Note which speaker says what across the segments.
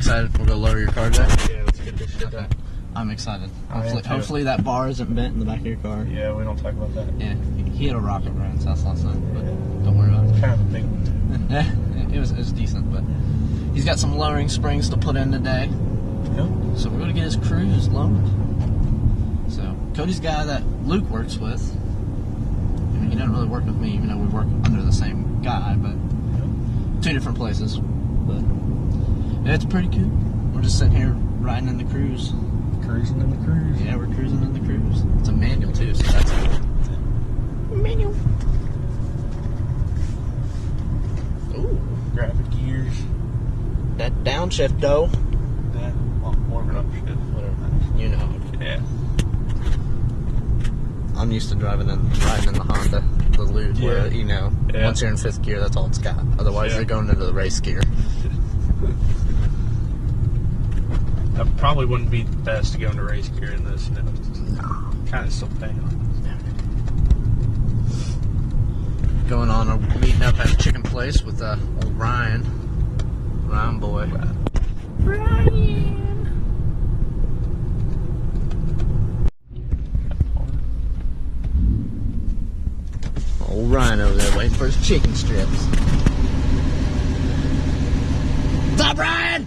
Speaker 1: excited? We'll go lower your car, Jack?
Speaker 2: Yeah, let's get this shit done.
Speaker 1: I'm excited. Hopefully that bar isn't bent in the back of your car.
Speaker 2: Yeah, we don't talk about that.
Speaker 1: Yeah, he had a rocket around his house last night, but don't worry about it.
Speaker 2: Kind of a big one, too.
Speaker 1: Yeah, it was decent, but he's got some lowering springs to put in today.
Speaker 2: Yep.
Speaker 1: So we're going to get his Cruze lowered. So Cody's the guy that Luke works with. I mean, he doesn't really work with me, even though we work under the same guy, but two different places. But yeah, it's pretty cool. We're just sitting here riding in the Cruze.
Speaker 2: Cruising in the Cruze.
Speaker 1: Yeah, we're cruising in the Cruze. It's a manual too, so that's cool. Manual. Ooh.
Speaker 2: Graphic gears.
Speaker 1: That downshift though.
Speaker 2: That, well, more of an upshift. Whatever.
Speaker 1: You know.
Speaker 2: Yeah.
Speaker 1: I'm used to riding in the Honda, the Lude, where, you know, once you're in 5th gear, that's all it's got. Otherwise, you're going into the race gear.
Speaker 2: That probably wouldn't be the best to go into race gear in this. No. Kind of still paying.
Speaker 1: Going on a meeting up at a chicken place with old Ryan. Ryan boy. Ryan. Old Ryan over there waiting for his chicken strips. What's up, Ryan?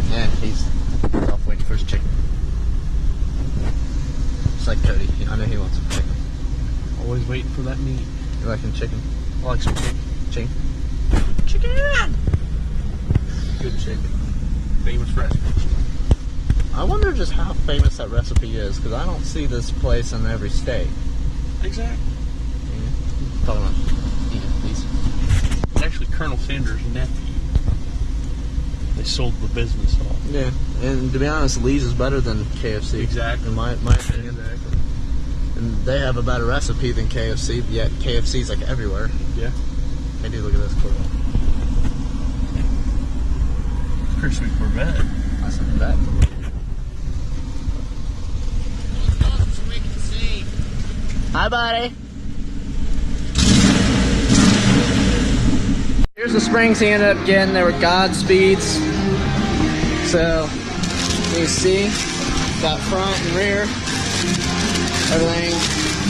Speaker 1: Yeah, he's off waiting for his chicken. Just like Cody. I know he wants some chicken.
Speaker 2: Always waiting for that meat.
Speaker 1: You like some chicken?
Speaker 2: I like some chicken.
Speaker 1: Chicken? Chicken!
Speaker 2: Good chicken. Famous recipe.
Speaker 1: I wonder just how famous that recipe is, because I don't see this place in every state.
Speaker 2: Exactly.
Speaker 1: Yeah. Talking about, these.
Speaker 2: It's actually Colonel Sanders' nephew. They sold the business off.
Speaker 1: Yeah, and to be honest, Lee's is better than KFC.
Speaker 2: Exactly.
Speaker 1: In my opinion.
Speaker 2: Exactly.
Speaker 1: And they have a better recipe than KFC, yet KFC's like everywhere.
Speaker 2: Yeah.
Speaker 1: Hey, dude, look at this Corvette.
Speaker 2: Pretty sweet Corvette.
Speaker 1: That's a bet. Hi, buddy. Here's the springs he ended up getting. They were Godspeeds. So, you see, got front and rear.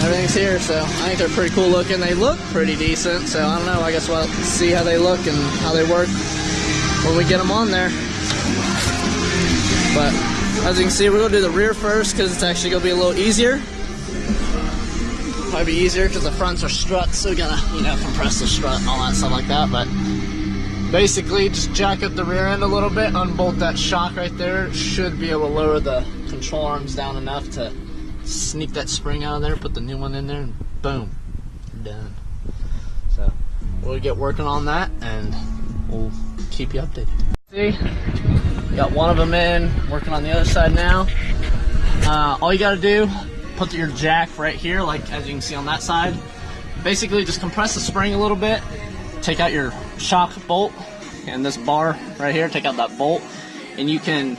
Speaker 1: Everything's here. So, I think they're pretty cool looking. They look pretty decent. So, I don't know. I guess we'll see how they look and how they work when we get them on there. But, as you can see, we're going to do the rear first because it's actually going to be a little easier. Probably be easier because the fronts are struts, so we gotta, compress the strut and all that stuff like that. But basically, just jack up the rear end a little bit, unbolt that shock right there. It should be able to lower the control arms down enough to sneak that spring out of there, put the new one in there, and boom, done. So we'll get working on that, and we'll keep you updated. See, got one of them in, working on the other side now. All you gotta do, put your jack right here, like as you can see on that side. Basically, just compress the spring a little bit, take out your shock bolt, and this bar right here, take out that bolt, and you can,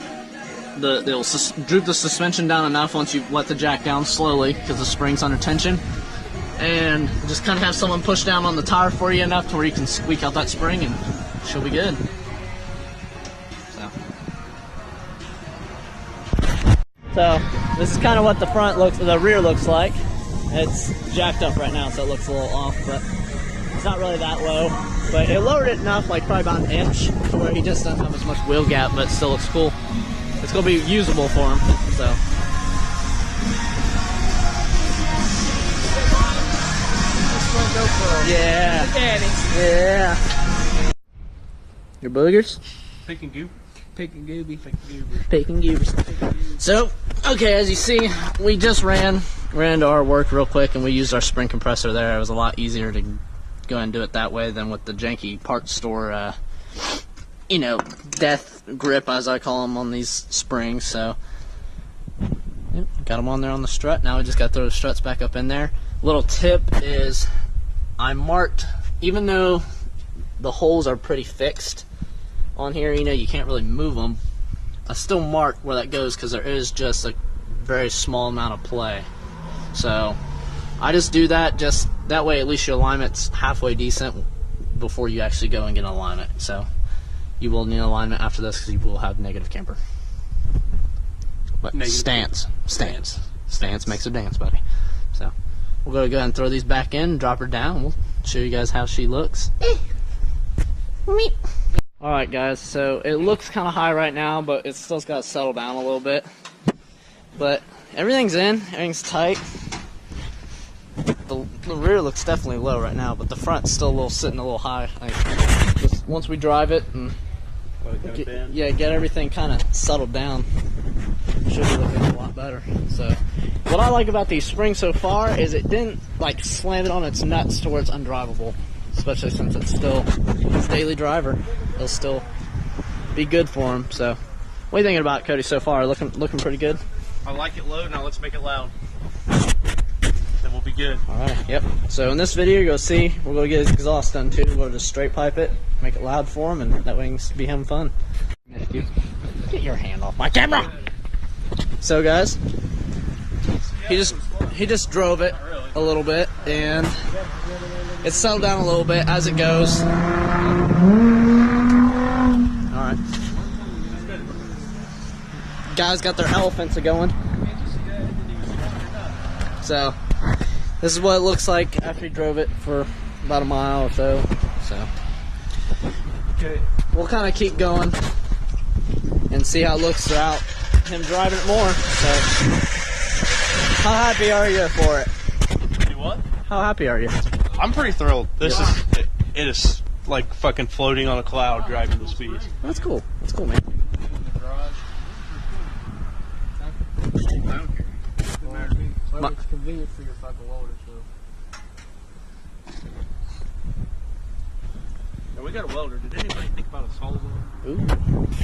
Speaker 1: it'll droop the suspension down enough once you let the jack down slowly, because the spring's under tension, and just kind of have someone push down on the tire for you enough to where you can squeak out that spring, and she'll be good. So this is kind of what the rear looks like. It's jacked up right now, so it looks a little off, but it's not really that low. But it lowered it enough, like probably about an inch, to where he just doesn't have as much wheel gap, but it still looks cool. It's gonna be usable for him, so. Yeah. Yeah. Your boogers?
Speaker 2: Pick and goop.
Speaker 1: Pick and gooby.
Speaker 2: Pick and goobers.
Speaker 1: So, okay, as you see, we just ran to our work real quick, and we used our spring compressor there. It was a lot easier to go ahead and do it that way than with the janky parts store, death grip, as I call them, on these springs. So, yep, got them on there on the strut. Now we just got to throw the struts back up in there. Little tip is, I marked, even though the holes are pretty fixed on here, you can't really move them, I still mark where that goes because there is just a very small amount of play. So I just do that, just that way at least your alignment's halfway decent before you actually go and get an alignment. So you will need alignment after this because you will have negative camber. But stance makes a dance, buddy. So we're gonna go ahead and throw these back in, drop her down. We'll show you guys how she looks. Alright guys, so it looks kind of high right now, but it's still got to settle down a little bit. But everything's in, everything's tight. The rear looks definitely low right now, but the front's still sitting a little high. Like, just once we drive it and get everything kind of settled down, should be looking a lot better. So what I like about these springs so far is it didn't like slam it on its nuts to where it's undrivable, especially since it's still his daily driver. It'll still be good for him. So what are you thinking about it, Cody, so far? Looking pretty good?
Speaker 2: I like it low. Now let's make it loud. Then we'll be good.
Speaker 1: Alright, yep. So in this video, you're going to see, we're going to get his exhaust done too. We're going to just straight pipe it, make it loud for him, and that way he can be having fun. Get your hand off my camera! So guys, he just drove it a little bit, and it's settled down a little bit as it goes. Alright. Guys got their elephants going. So this is what it looks like after he drove it for about a mile or so.
Speaker 2: Okay.
Speaker 1: We'll kind of keep going and see how it looks throughout him driving it more. So how happy are you for it?
Speaker 2: Do what?
Speaker 1: How happy are you?
Speaker 2: I'm pretty thrilled. This it is like fucking floating on a cloud driving the speed.
Speaker 1: That's cool. That's cool, man.
Speaker 3: It's convenient for your fucking loader, so.
Speaker 2: Now we got a welder. Did anybody think about a sawzall?
Speaker 1: Ooh.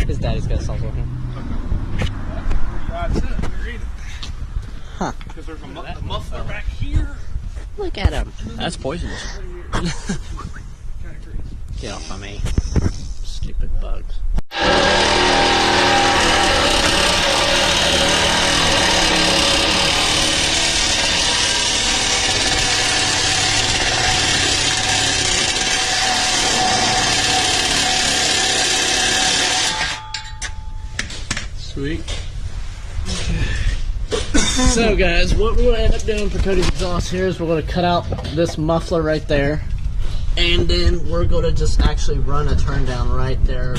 Speaker 1: His daddy's got a sawzall here. Huh.
Speaker 2: Because there's a muffler back here.
Speaker 1: Look at him.
Speaker 3: That's poisonous.
Speaker 1: Get off of me. Stupid bugs.
Speaker 3: Sweet.
Speaker 1: So guys, what we're going to end up doing for Cody's exhaust here is we're going to cut out this muffler right there, and then we're going to just actually run a turn down right there,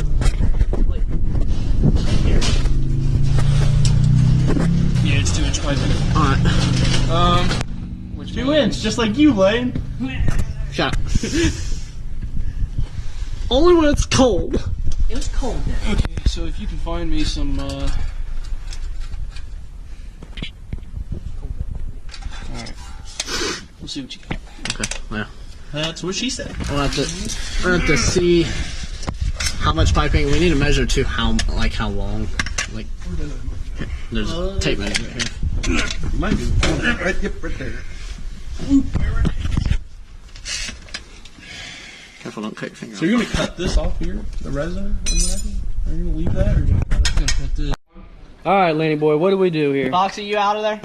Speaker 1: like here.
Speaker 3: Yeah, it's 2-inch piping.
Speaker 1: Alright.
Speaker 3: Which
Speaker 2: 2 inch, just like you, Lane.
Speaker 1: Shut up. Only when it's cold.
Speaker 3: It was cold then. Okay, so if you can find me some, Alright. We'll see what you can.
Speaker 1: Okay, yeah.
Speaker 2: That's what she said.
Speaker 1: We'll have to see how much piping. We need to measure too how long. Like, there's a tape measure here.
Speaker 2: Might be right there.
Speaker 1: Careful, don't cut your finger
Speaker 2: So you're gonna cut this off here, the resin and whatever? Are you gonna leave that, or are you gonna cut this?
Speaker 3: Alright, Lanny boy, what do we do here?
Speaker 1: Foxy, you out of there?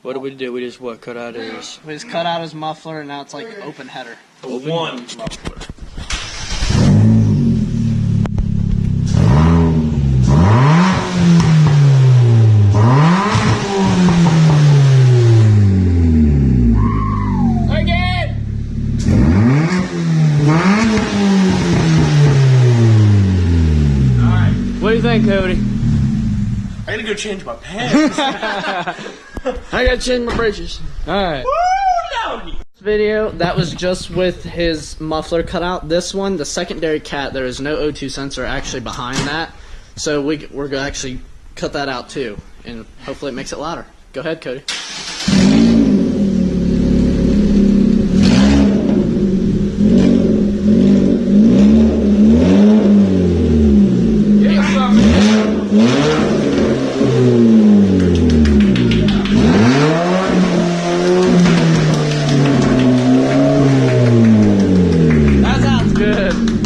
Speaker 3: What do we do? We just, cut out his...
Speaker 1: We just cut out his muffler, and now it's like open header.
Speaker 2: One muffler.
Speaker 3: What do you think, Cody?
Speaker 2: I gotta go change my pants.
Speaker 3: I gotta change my britches. Alright.
Speaker 1: This video, that was just with his muffler cut out. This one, the secondary cat, there is no O2 sensor actually behind that. So we're going to actually cut that out too. And hopefully it makes it louder. Go ahead, Cody.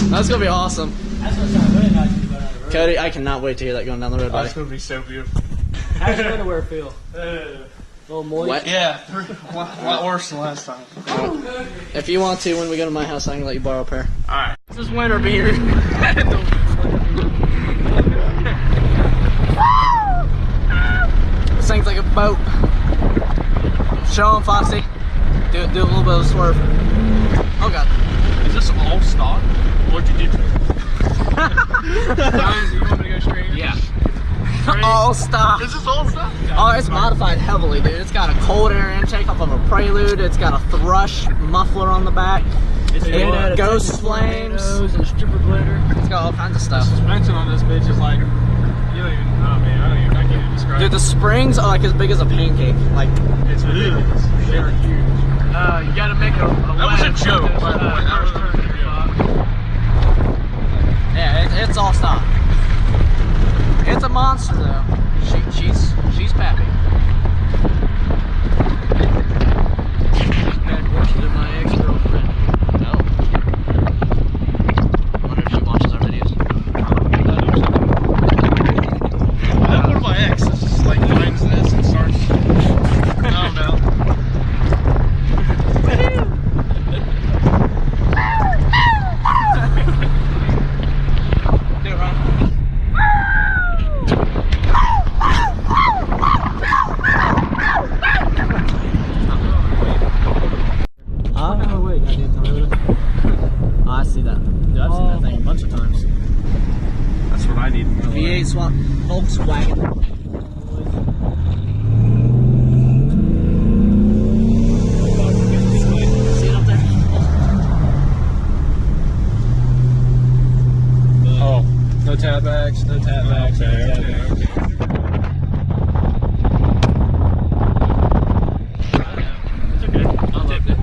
Speaker 1: That's gonna be awesome.
Speaker 3: That's what sounds really nice when you go down the road.
Speaker 1: Cody, I cannot wait to hear that going down the road, buddy.
Speaker 2: That's gonna be so beautiful.
Speaker 3: How's your underwear feel? A little moist?
Speaker 1: Wet?
Speaker 2: Yeah, a lot worse than last time.
Speaker 1: If you want to, when we go to my house, I can let you borrow a pair.
Speaker 2: Alright.
Speaker 1: This is winter beer. This thing's like a boat. Show him, Foxy. Do a little bit of a swerve. Oh god.
Speaker 2: Is this all stock? What'd you do to it? You want me to go straight? Yeah.
Speaker 1: All stock.
Speaker 2: Is this all stock?
Speaker 1: Oh, it's modified heavily, dude. It's got a cold air intake off of a Prelude. It's got a Thrush muffler on the back. It ghost flames.
Speaker 3: And stripper glitter.
Speaker 1: It's got all kinds of stuff.
Speaker 2: Suspension on this bitch is like, you don't even, oh man, I can't even describe
Speaker 1: Dude,
Speaker 2: it.
Speaker 1: the springs are like as big as a pancake. Like,
Speaker 2: It's ridiculous. They're huge.
Speaker 3: You gotta make a
Speaker 2: That was a joke, by the way. That was a joke.
Speaker 1: yeah, it's all stock. It's a monster though. She's pappy.
Speaker 3: She's bad worse than my ex-girlfriend.
Speaker 1: No. I wonder if she watches our videos.
Speaker 2: That one of my exes just like finds this and starts. Oh no.
Speaker 1: Do it, Ron. Oh, I see that. Dude, I've seen that thing a bunch of times.
Speaker 2: That's what I need.
Speaker 1: V8 swap Volkswagen. See it up there?
Speaker 2: Oh, no tap backs, no tap backs. Okay.
Speaker 1: It's okay. I loved it.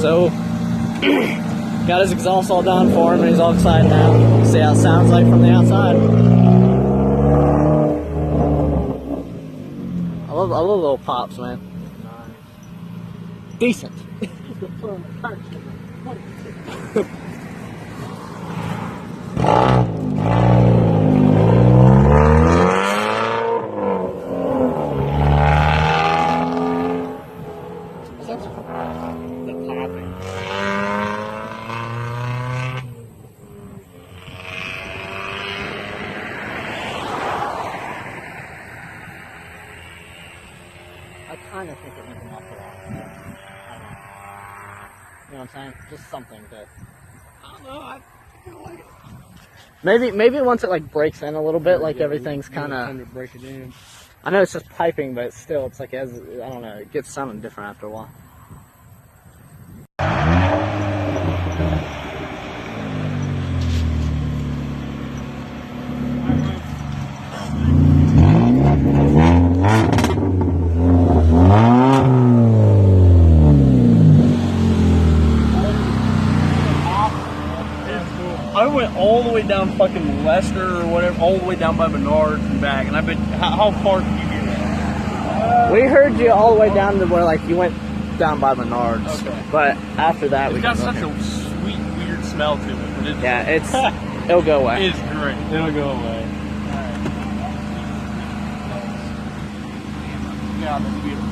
Speaker 1: So, got his exhaust all done for him and he's all excited now. See how it sounds like from the outside. I love little pops, man. Decent. I kind of think it went an awful lot. I don't know. You know what I'm saying? Just something that.
Speaker 2: I don't know. I feel like it.
Speaker 1: Maybe once it like breaks in a little bit, like everything's kind
Speaker 3: Time
Speaker 1: of.
Speaker 3: to break it in.
Speaker 1: I know it's just piping, but still, it's like as I don't know, it gets sounding different after a while.
Speaker 3: I went all the way down fucking Leicester or whatever, all the way down by Menards and back. And I've been, how far did you hear that?
Speaker 1: We heard you all the way down to where like you went down by Menards,
Speaker 3: Okay.
Speaker 1: but after that we
Speaker 3: It's got
Speaker 1: can
Speaker 3: such
Speaker 1: look
Speaker 3: a sweet, weird smell to it. But it's,
Speaker 1: yeah, it's it'll go away.
Speaker 3: It's great. It'll go away. Yeah, that's beautiful.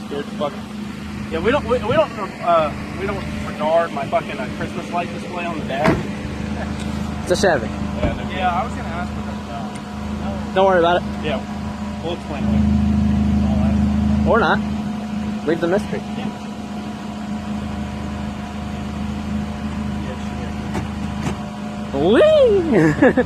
Speaker 3: Good fucking. Yeah, we don't regard my fucking Christmas light display on the dash.
Speaker 1: It's a Chevy.
Speaker 3: Yeah, I was gonna ask for that.
Speaker 1: Don't worry about it,
Speaker 3: Yeah, we'll explain later.
Speaker 1: or not. Leave the mystery. Whee!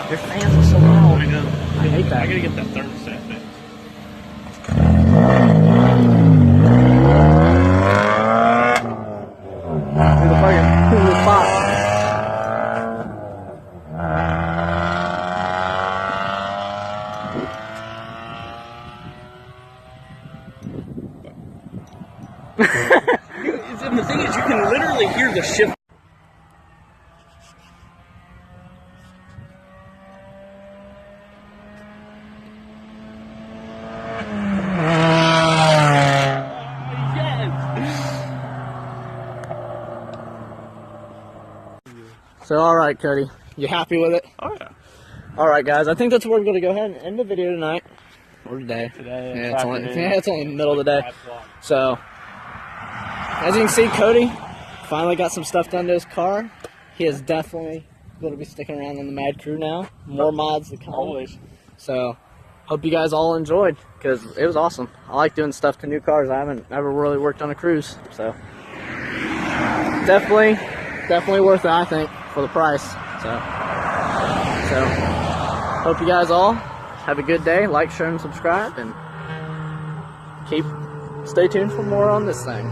Speaker 1: Your fans are so loud.
Speaker 3: I know.
Speaker 1: I hate that.
Speaker 3: I gotta get that thermostat.
Speaker 1: 5.
Speaker 3: The thing is, you can literally hear the shift.
Speaker 1: So, alright, Cody. You happy with it?
Speaker 3: Oh, yeah.
Speaker 1: Alright, guys. I think that's where we're going to go ahead and end the video tonight. Or today.
Speaker 3: Today,
Speaker 1: Yeah, it's only in the middle of the day. So, as you can see, Cody finally got some stuff done to his car. He is definitely going to be sticking around in the Mad Crew now. More mods to come.
Speaker 3: Always.
Speaker 1: So, hope you guys all enjoyed, because it was awesome. I like doing stuff to new cars. I haven't ever really worked on a Cruze. So, definitely worth it, I think, for the price. So hope you guys all have a good day. Like, share, and subscribe, and stay tuned for more on this thing.